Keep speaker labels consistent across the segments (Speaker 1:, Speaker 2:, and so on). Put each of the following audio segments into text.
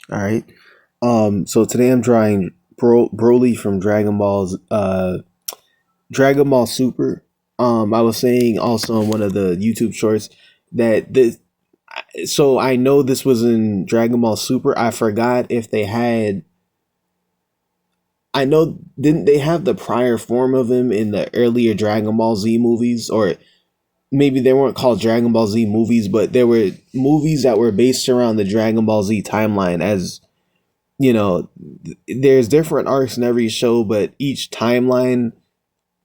Speaker 1: All right. So today I'm drawing Broly from Dragon Ball Super. I was saying also in one of the YouTube shorts that this. So I know this was in Dragon Ball Super. I forgot if they had. I know didn't they have the prior form of him in the earlier Dragon Ball Z movies, or maybe they weren't called Dragon Ball Z movies, but there were movies that were based around the Dragon Ball Z timeline. As you know, there's different arcs in every show, but each timeline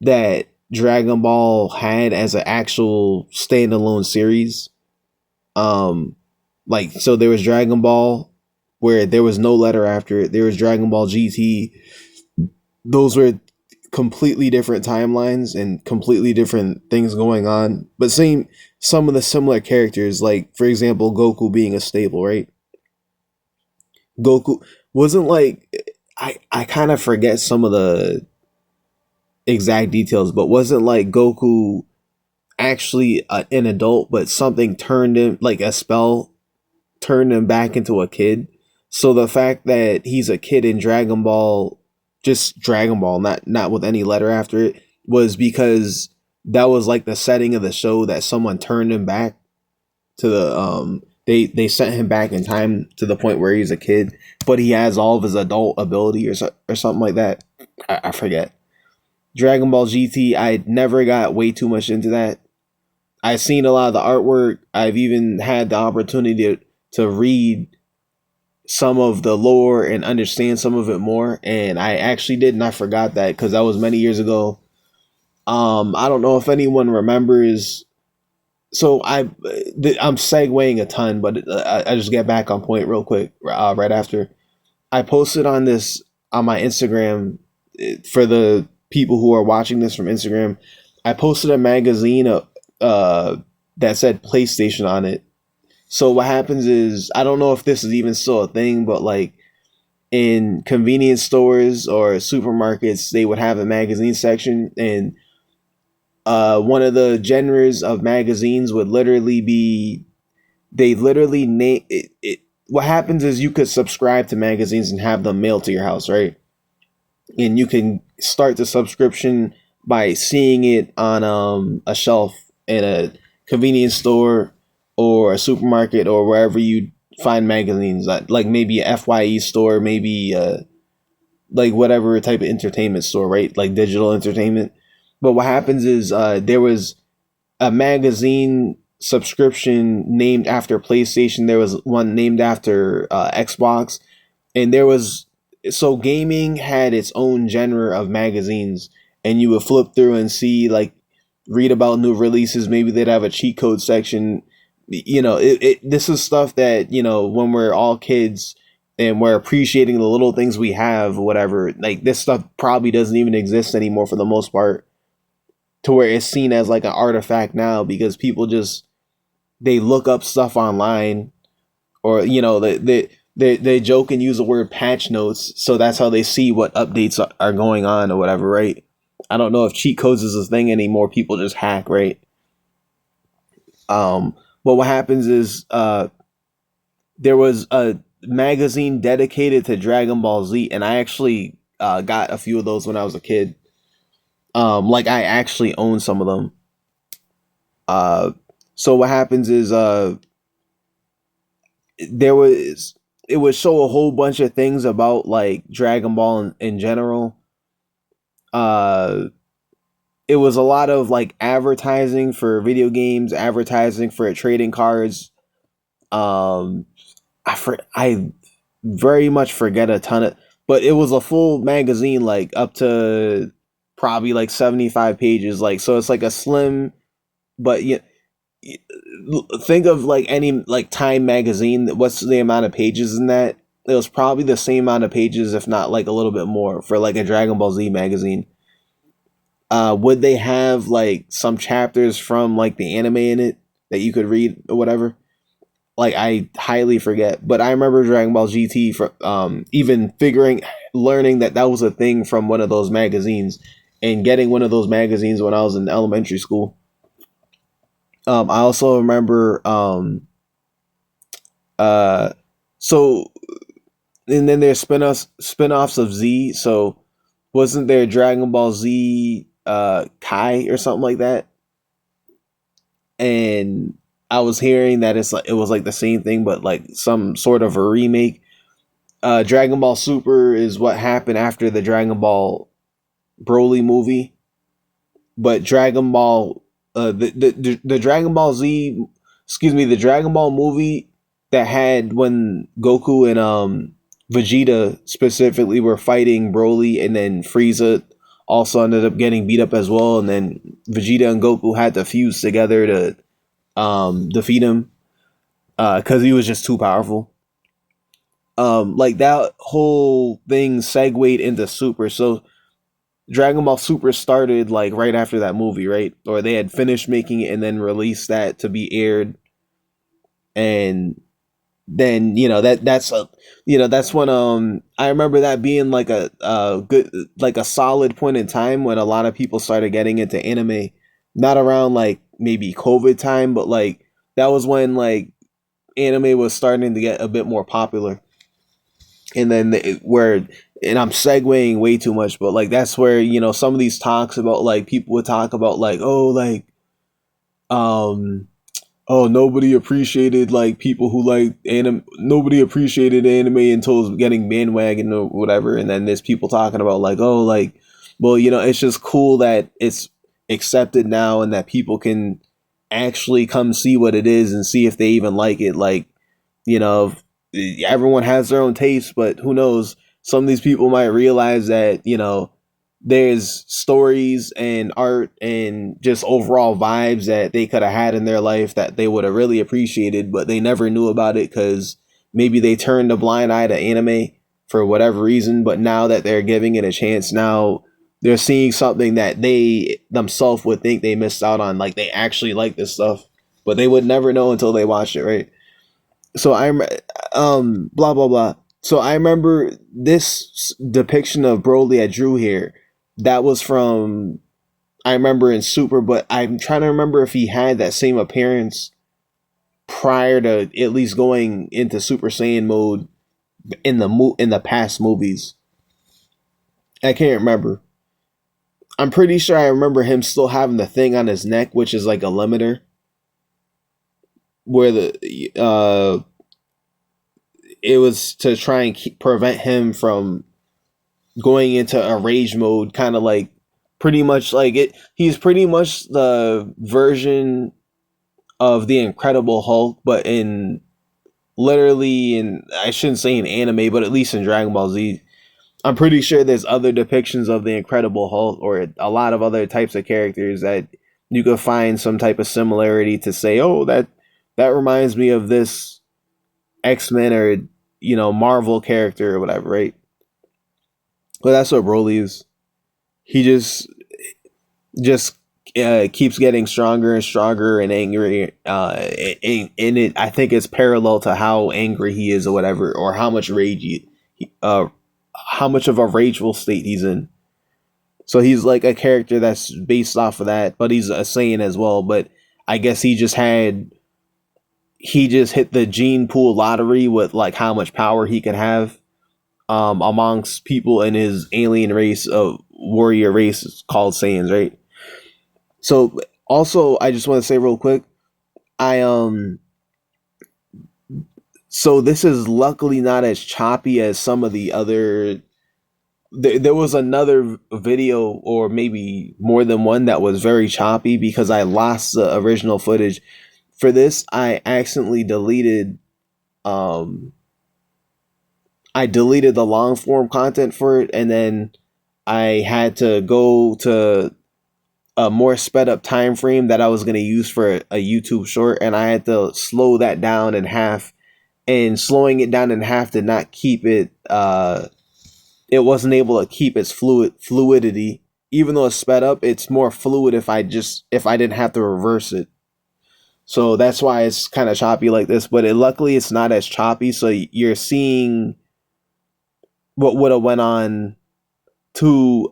Speaker 1: that Dragon Ball had as an actual standalone series, um, like so there was Dragon Ball where there was no letter after it. There was Dragon Ball GT. Those were completely different timelines and completely different things going on, but same some of the similar characters. Like for example, Goku being a staple, right? Goku wasn't like I kind of forget some of the exact details, but wasn't like Goku actually an adult, but something turned him like a spell turned him back into a kid. So the fact that he's a kid in Dragon Ball, just Dragon Ball, not with any letter after it, was because that was like the setting of the show that someone turned him back to the they sent him back in time to the point where he's a kid, but he has all of his adult ability or something like that. I forget. Dragon Ball GT, I never got way too much into that. I've seen a lot of the artwork. I've even had the opportunity to read some of the lore and understand some of it more. And I actually did, and I forgot that because that was many years ago. I don't know if anyone remembers. So I'm segueing a ton, but I just get back on point real quick. Right after I posted on this on my Instagram for the people who are watching this from Instagram, I posted a magazine that said PlayStation on it. So what happens is I don't know if this is even still a thing, but like in convenience stores or supermarkets, they would have a magazine section, and one of the genres of magazines would literally be they literally name it. What happens is you could subscribe to magazines and have them mailed to your house, right? And you can start the subscription by seeing it on a shelf in a convenience store or a supermarket or wherever you find magazines, like maybe a FYE store, maybe like whatever type of entertainment store, right? Like digital entertainment. But what happens is there was a magazine subscription named after PlayStation. There was one named after Xbox, and there was so gaming had its own genre of magazines, and you would flip through and see like read about new releases. Maybe they'd have a cheat code section. This is stuff that when we're all kids and we're appreciating the little things we have, whatever. Like this stuff probably doesn't even exist anymore for the most part, to where it's seen as like an artifact now because people just they look up stuff online, or they joke and use the word patch notes, so that's how they see what updates are going on or whatever, right? I don't know if cheat codes is a thing anymore. People just hack, right? But what happens is there was a magazine dedicated to Dragon Ball Z, and I actually got a few of those when I was a kid. Like I actually own some of them. Uh, so what happens is there was it would show a whole bunch of things about like Dragon Ball in general. Uh, it was a lot of like advertising for video games, advertising for trading cards. Um, I very much forget a ton of, but it was a full magazine, like up to probably like 75 pages. Like so, it's like a slim, but think of like any like Time magazine. What's the amount of pages in that? It was probably the same amount of pages, if not like a little bit more, for like a Dragon Ball Z magazine. Would they have like some chapters from like the anime in it that you could read or whatever? Like I highly forget, but I remember Dragon Ball GT for even learning that that was a thing from one of those magazines, and getting one of those magazines when I was in elementary school. I also remember uh so And then there's spin-offs of Z. So wasn't there Dragon Ball Z Kai or something like that? And I was hearing that it was like the same thing, but like some sort of a remake. Dragon Ball Super is what happened after the Dragon Ball Broly movie, but Dragon Ball, the Dragon Ball Z, excuse me, the Dragon Ball movie that had when Goku and Vegeta specifically were fighting Broly, and then Frieza also ended up getting beat up as well, and then Vegeta and Goku had to fuse together to defeat him because he was just too powerful. Like that whole thing segued into Super. So Dragon Ball Super started like right after that movie, right? Or they had finished making it and then released that to be aired, and then that's when I remember that being like a good, like a solid point in time when a lot of people started getting into anime, not around like maybe COVID time, but like that was when like anime was starting to get a bit more popular. And then where, and I'm segueing way too much, but like that's where some of these talks about, like, people would talk about like, oh, like, um oh, nobody appreciated like people who like anime, nobody appreciated anime until it was getting bandwagon or whatever. And then there's people talking about like, oh, like, well, it's just cool that it's accepted now and that people can actually come see what it is and see if they even like it. Like, you know, everyone has their own taste, but who knows? Some of these people might realize that, there's stories and art and just overall vibes that they could have had in their life that they would have really appreciated, but they never knew about it because maybe they turned a blind eye to anime for whatever reason. But now that they're giving it a chance, now they're seeing something that they themselves would think they missed out on. Like, they actually like this stuff, but they would never know until they watched it, right? So I'm blah blah blah. So I remember this depiction of Broly I drew here. That was from, I remember, in Super, but I'm trying to remember if he had that same appearance prior to at least going into Super Saiyan mode in the past movies. I can't remember. I'm pretty sure I remember him still having the thing on his neck, which is like a limiter, where it was to try and prevent him from going into a rage mode, kind of like, pretty much like it. He's pretty much the version of the Incredible Hulk, but in literally, in, I shouldn't say in anime, but at least in Dragon Ball Z. I'm pretty sure there's other depictions of the Incredible Hulk or a lot of other types of characters that you could find some type of similarity to say, oh, that reminds me of this X-Men or Marvel character or whatever, right? But that's what Broly is. He just keeps getting stronger and stronger and angry. And it, I think it's parallel to how angry he is or whatever, or how much rage how much of a rageful state he's in. So he's like a character that's based off of that, but he's a Saiyan as well. But I guess he just hit the gene pool lottery with like how much power he could have amongst people in his alien race of warrior race called Saiyans, right? So also, I just want to say real quick, I so this is luckily not as choppy as some of the other. There was another video, or maybe more than one, that was very choppy because I lost the original footage. For this, um I deleted the long form content for it, and then I had to go to a more sped up time frame that I was going to use for a YouTube short, and I had to slow that down in half. And slowing it down in half did not keep it. It wasn't able to keep its fluidity. Even though it's sped up, it's more fluid if I didn't have to reverse it. So that's why it's kind of choppy like this. But luckily, it's not as choppy. So you're seeing what would have went on to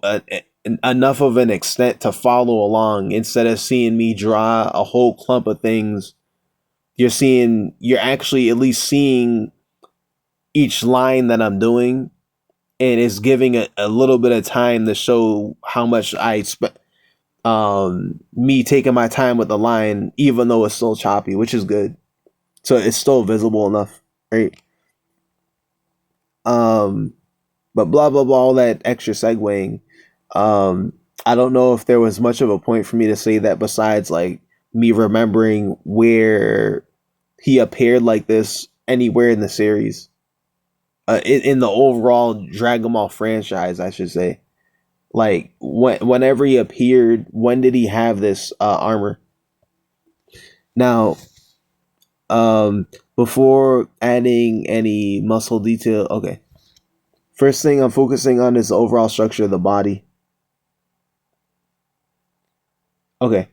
Speaker 1: enough of an extent to follow along, instead of seeing me draw a whole clump of things. You're actually at least seeing each line that I'm doing, and it's giving a little bit of time to show how much I spent, me taking my time with the line, even though it's still choppy, which is good. So it's still visible enough, right? Um, but blah blah blah, all that extra segueing. Um, I don't know if there was much of a point for me to say that besides like me remembering where he appeared like this anywhere in the series, in the overall Dragon Ball franchise, I should say. Like whenever he appeared, when did he have this armor? Now, before adding any muscle detail, okay. First thing I'm focusing on is the overall structure of the body. Okay,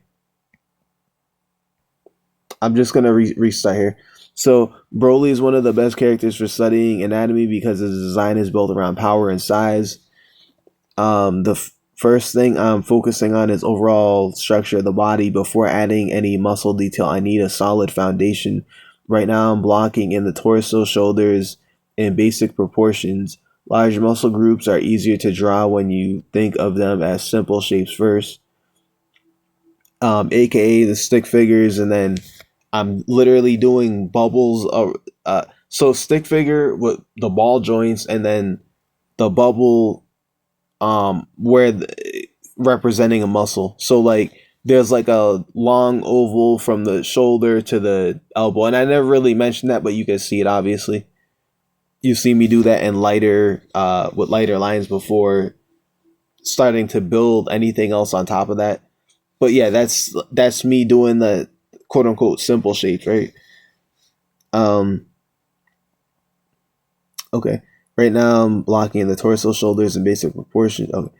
Speaker 1: I'm just gonna restart here. So Broly is one of the best characters for studying anatomy because his design is built around power and size. The first thing I'm focusing on is overall structure of the body. Before adding any muscle detail, I need a solid foundation. Right now, I'm blocking in the torso, shoulders, in basic proportions. Large muscle groups are easier to draw when you think of them as simple shapes first, aka the stick figures, and then I'm literally doing bubbles. So stick figure with the ball joints, and then the bubble, where representing a muscle. So like there's like a long oval from the shoulder to the elbow, and I never really mentioned that, but you can see it obviously. You see me do that in lighter, with lighter lines before starting to build anything else on top of that. But yeah, that's me doing the quote unquote simple shapes, right? Um, okay. Right now I'm blocking the torso, shoulders, and basic proportion. Okay.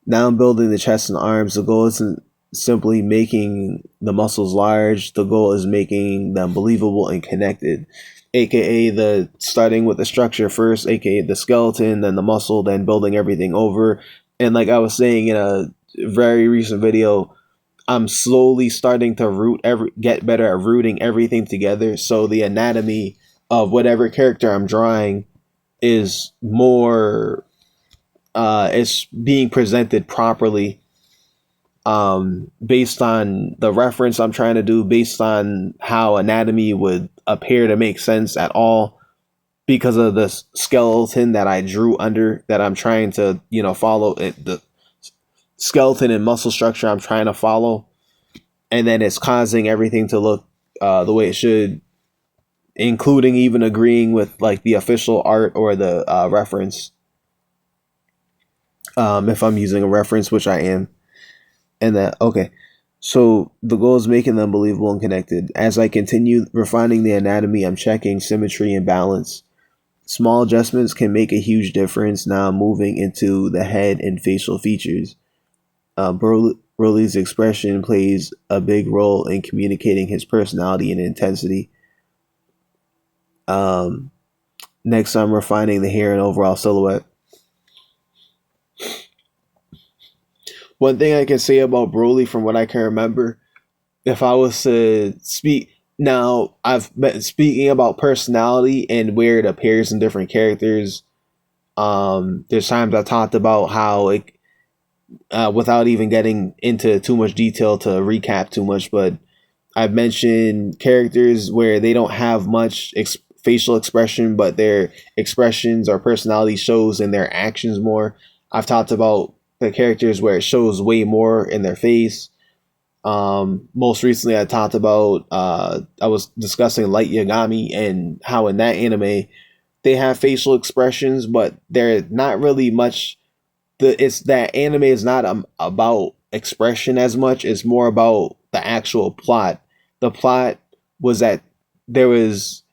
Speaker 1: Now I'm building the chest and arms. The goal isn't simply making the muscles large. The goal is making them believable and connected, aka the starting with the structure first, aka the skeleton, then the muscle, then building everything over. And like I was saying in a very recent video, I'm slowly starting to get better at rooting everything together. So the anatomy of whatever character I'm drawing is more, it's being presented properly, based on the reference I'm trying to do, based on how anatomy would appear to make sense at all, because of the skeleton that I drew under, that I'm trying to, follow it, the skeleton and muscle structure I'm trying to follow, and then it's causing everything to look, the way it should, including even agreeing with like the official art or the, reference, if I'm using a reference, which I am. And that, okay. So the goal is making them believable and connected. As I continue refining the anatomy, I'm checking symmetry and balance. Small adjustments can make a huge difference. Now I'm moving into the head and facial features. Broly's expression plays a big role in communicating his personality and intensity. Um, Next, I'm refining the hair and overall silhouette. One thing I can say about Broly, from what I can remember, if I was to speak now, I've been speaking about personality and where it appears in different characters. There's times I talked about how it, without even getting into too much detail to recap too much, but I've mentioned characters where they don't have much facial expression, but their expressions or personality shows in their actions more. I've talked about the characters where it shows way more in their face. Most recently, I talked about, I was discussing Light Yagami and how in that anime they have facial expressions, but they're not really much. It's that anime is not, about expression as much. It's more about the actual plot. The plot was that there was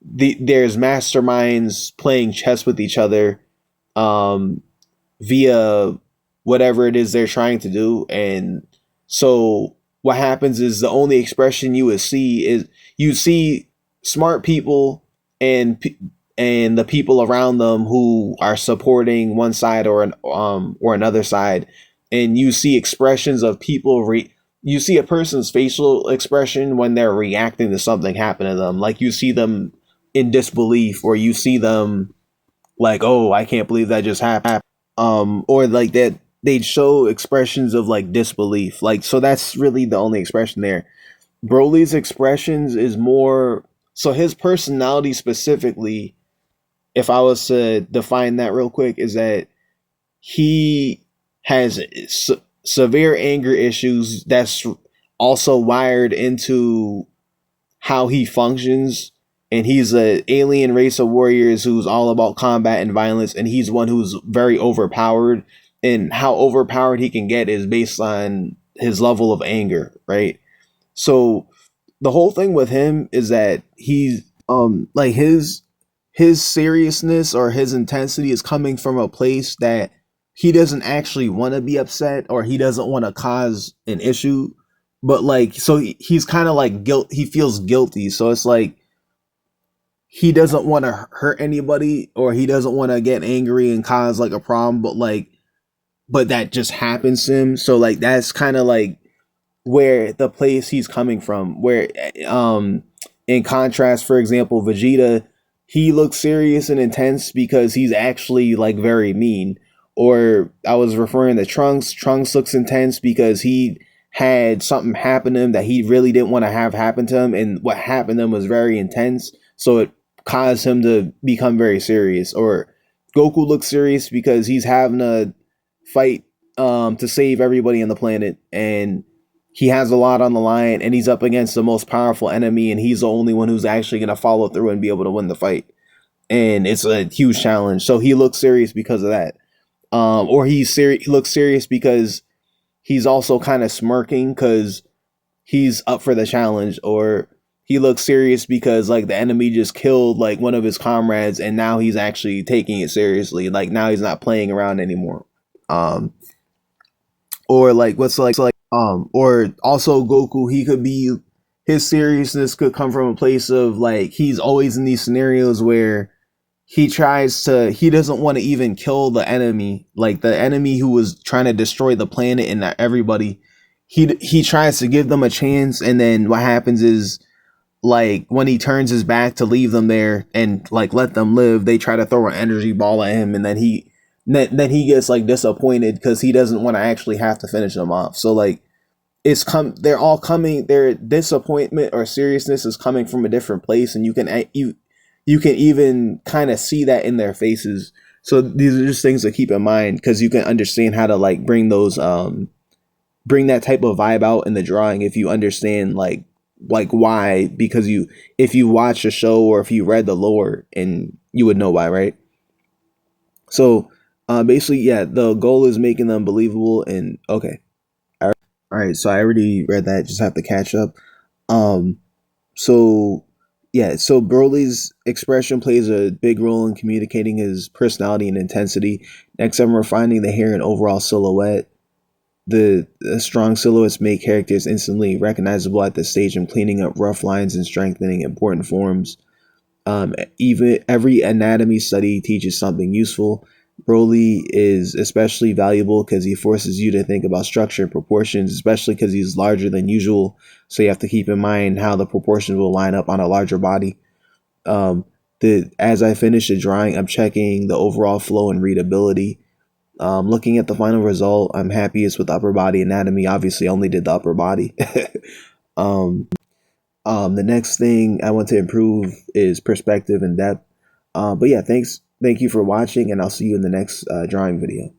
Speaker 1: there's masterminds playing chess with each other, um, via whatever it is they're trying to do. And so what happens is the only expression you would see is you see smart people and and the people around them who are supporting one side or an, or another side, and you see expressions of people you see a person's facial expression when they're reacting to something happen to them. Like you see them in disbelief, or you see them like, oh, I can't believe that just happened. Or like that they'd show expressions of like disbelief. Like, so that's really the only expression there. Broly's expressions is more so his personality specifically, if I was to define that real quick, is that he has severe anger issues that's also wired into how he functions, and he's a alien race of warriors who's all about combat and violence, and he's one who's very overpowered, and how overpowered he can get is based on his level of anger, right? So the whole thing with him is that he's like his seriousness or his intensity is coming from a place that he doesn't actually want to be upset, or he doesn't want to cause an issue, but like, so he's kind of like guilt, he feels guilty, so it's like he doesn't want to hurt anybody, or he doesn't want to get angry and cause like a problem, but like, but that just happens to him, so like that's kind of like where the place he's coming from, where in contrast, for example, Vegeta, he looks serious and intense because he's actually like very mean. Or I was referring to Trunks looks intense because he had something happen to him that he really didn't want to have happen to him, and what happened to him was very intense, so it caused him to become very serious. Or Goku looks serious because he's having a fight to save everybody on the planet, and he has a lot on the line, and he's up against the most powerful enemy, and he's the only one who's actually going to follow through and be able to win the fight, and it's a huge challenge, so he looks serious because of that. Or he looks serious because he's also kind of smirking because he's up for the challenge. Or he looks serious because like the enemy just killed like one of his comrades, and now he's actually taking it seriously, like now he's not playing around anymore. Um or like what's like or also Goku, he could be, his seriousness could come from a place of like he's always in these scenarios where he doesn't want to even kill the enemy, like the enemy who was trying to destroy the planet and everybody. He tries to give them a chance, and then what happens is, like when he turns his back to leave them there and like let them live, they try to throw an energy ball at him, and then he gets like disappointed because he doesn't want to actually have to finish them off. So like they're all coming, their disappointment or seriousness is coming from a different place, and you can even kind of see that in their faces. So these are just things to keep in mind, because you can understand how to like bring that type of vibe out in the drawing if you understand like why, because you, if you watch a show or if you read the lore, and you would know why, right? So basically, yeah, the goal is making them believable. And okay, all right, so I already read that, just have to catch up. um so yeah, so Broly's expression plays a big role in communicating his personality and intensity. Next, I'm refining the hair and overall silhouette. The strong silhouettes make characters instantly recognizable at this stage. I'm cleaning up rough lines and strengthening important forms. Even every anatomy study teaches something useful. Broly is especially valuable because he forces you to think about structure and proportions, especially because he's larger than usual. So you have to keep in mind how the proportions will line up on a larger body. Um, as I finish the drawing, I'm checking the overall flow and readability. Looking at the final result, I'm happiest with upper body anatomy. Obviously, I only did the upper body. um, the next thing I want to improve is perspective and depth. But yeah, thank you for watching, and I'll see you in the next drawing video.